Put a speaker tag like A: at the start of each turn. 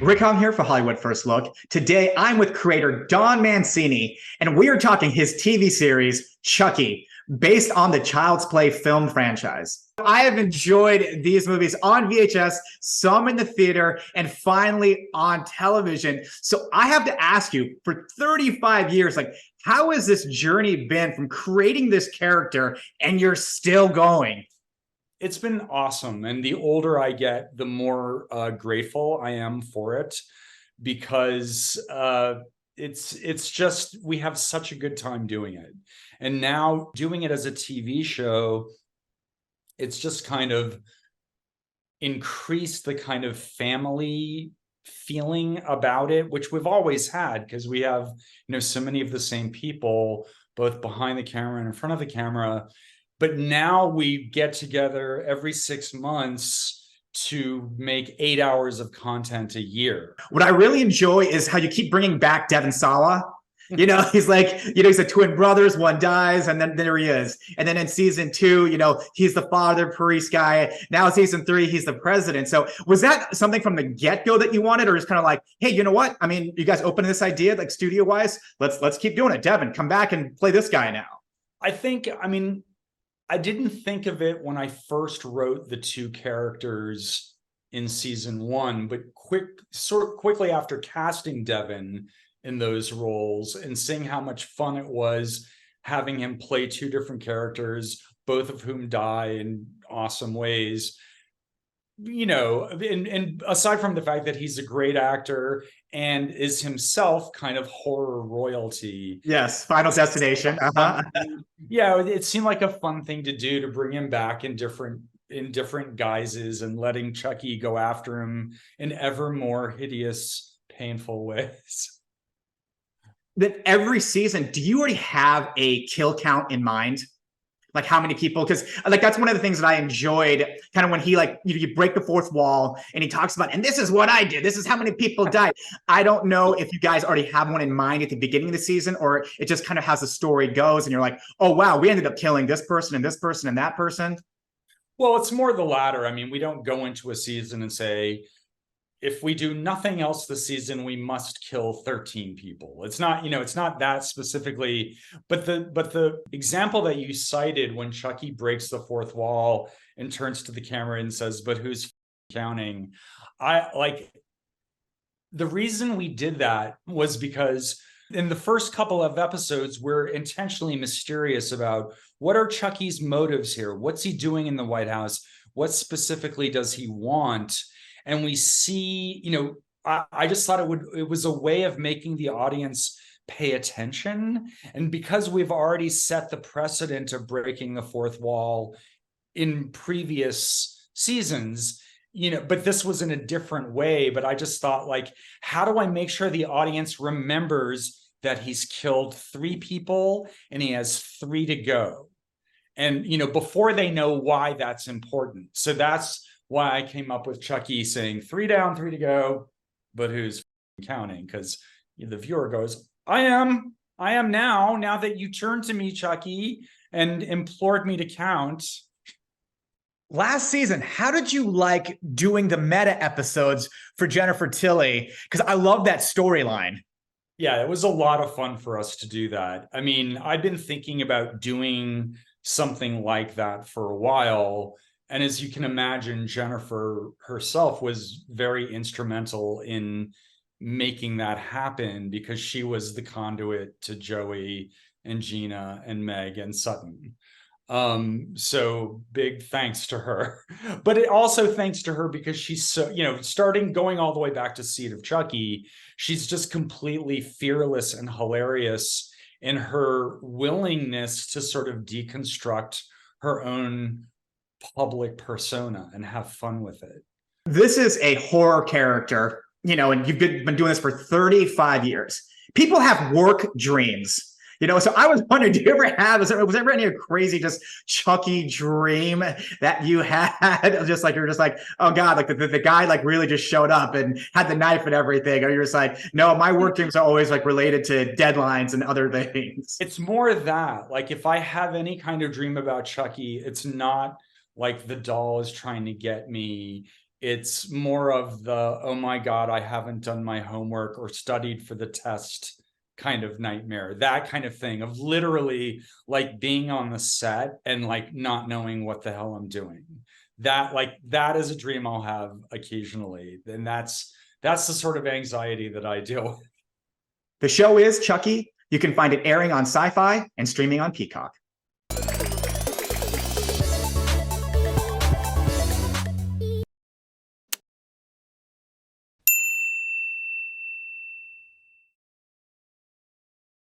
A: Rick Hong here for Hollywood First Look. Today, I'm with creator Don Mancini, and we are talking his TV series, Chucky, based on the Child's Play film franchise. I have enjoyed these movies on VHS, some in the theater, and finally on television. So I have to ask you, for 35 years, how has this journey been from creating this character and you're still going?
B: It's been awesome. And the older I get, the more grateful I am for it, because it's just, we have such a good time doing it. And now doing it as a TV show, it's just kind of increased the kind of family feeling about it, which we've always had, because we have, so many of the same people, both behind the camera and in front of the camera. But now we get together every 6 months to make 8 hours of content a year.
A: What I really enjoy is how you keep bringing back Devon. He's like, he's the twin brothers, one dies, and then there he is. And then in season 2, he's the father priest guy. Now season 3, he's the president. So was that something from the get-go that you wanted, or just kind of like, hey, you know what? I mean, you guys open this idea, like studio-wise, let's keep doing it. Devon, come back and play this guy now.
B: I didn't think of it when I first wrote the two characters in season 1, but quickly after casting Devon in those roles and seeing how much fun it was having him play two different characters, both of whom die in awesome ways, and aside from the fact that he's a great actor and is himself kind of horror royalty.
A: Yes, Final Destination.
B: Yeah, it seemed like a fun thing to do, to bring him back in different guises and letting Chucky go after him in ever more hideous, painful ways.
A: Then every season, do you already have a kill count in mind? Like how many people? Because that's one of the things that I enjoyed, kind of when he you break the fourth wall and he talks about, and this is what I did. This is how many people died. I don't know if you guys already have one in mind at the beginning of the season, or it just kind of has the story goes and you're like, oh, wow, we ended up killing this person and this person and that person.
B: Well, it's more the latter. We don't go into a season and say, if we do nothing else this season, we must kill 13 people. It's not, it's not that specifically, but the example that you cited when Chucky breaks the fourth wall and turns to the camera and says, but who's counting? The reason we did that was because in the first couple of episodes, we're intentionally mysterious about what are Chucky's motives here? What's he doing in the White House? What specifically does he want? And we see, I just thought it was a way of making the audience pay attention. And because we've already set the precedent of breaking the fourth wall in previous seasons, but this was in a different way. But I just thought, how do I make sure the audience remembers that he's killed 3 people and he has 3 to go? And, before they know why that's important. So that's why I came up with Chucky saying 3 down, 3 to go, but who's counting? Because the viewer goes, I am now that you turned to me, Chucky, and implored me to count.
A: Last season, how did you like doing the meta episodes for Jennifer Tilly? Because I love that storyline.
B: Yeah, it was a lot of fun for us to do that. I've been thinking about doing something like that for a while. And as you can imagine, Jennifer herself was very instrumental in making that happen, because she was the conduit to Joey and Gina and Meg and Sutton. So big thanks to her. But it also thanks to her because she's so, going all the way back to Seed of Chucky, she's just completely fearless and hilarious in her willingness to sort of deconstruct her own public persona and have fun with it.
A: This is a horror character, and you've been doing this for 35 years. People have work dreams, so I was wondering, do you ever have, was there ever any crazy just Chucky dream that you had? Just you're just like, oh God, the guy really just showed up and had the knife and everything. Or you're just like, no, my work dreams are always related to deadlines and other things.
B: It's more that, if I have any kind of dream about Chucky, it's not like the doll is trying to get me It's more of the, oh my God, I haven't done my homework or studied for the test kind of nightmare, that kind of thing of literally like being on the set and like not knowing what the hell I'm doing. That is a dream I'll have occasionally. And that's the sort of anxiety that I deal with.
A: The show is Chucky. You can find it airing on Sci-Fi and streaming on Peacock.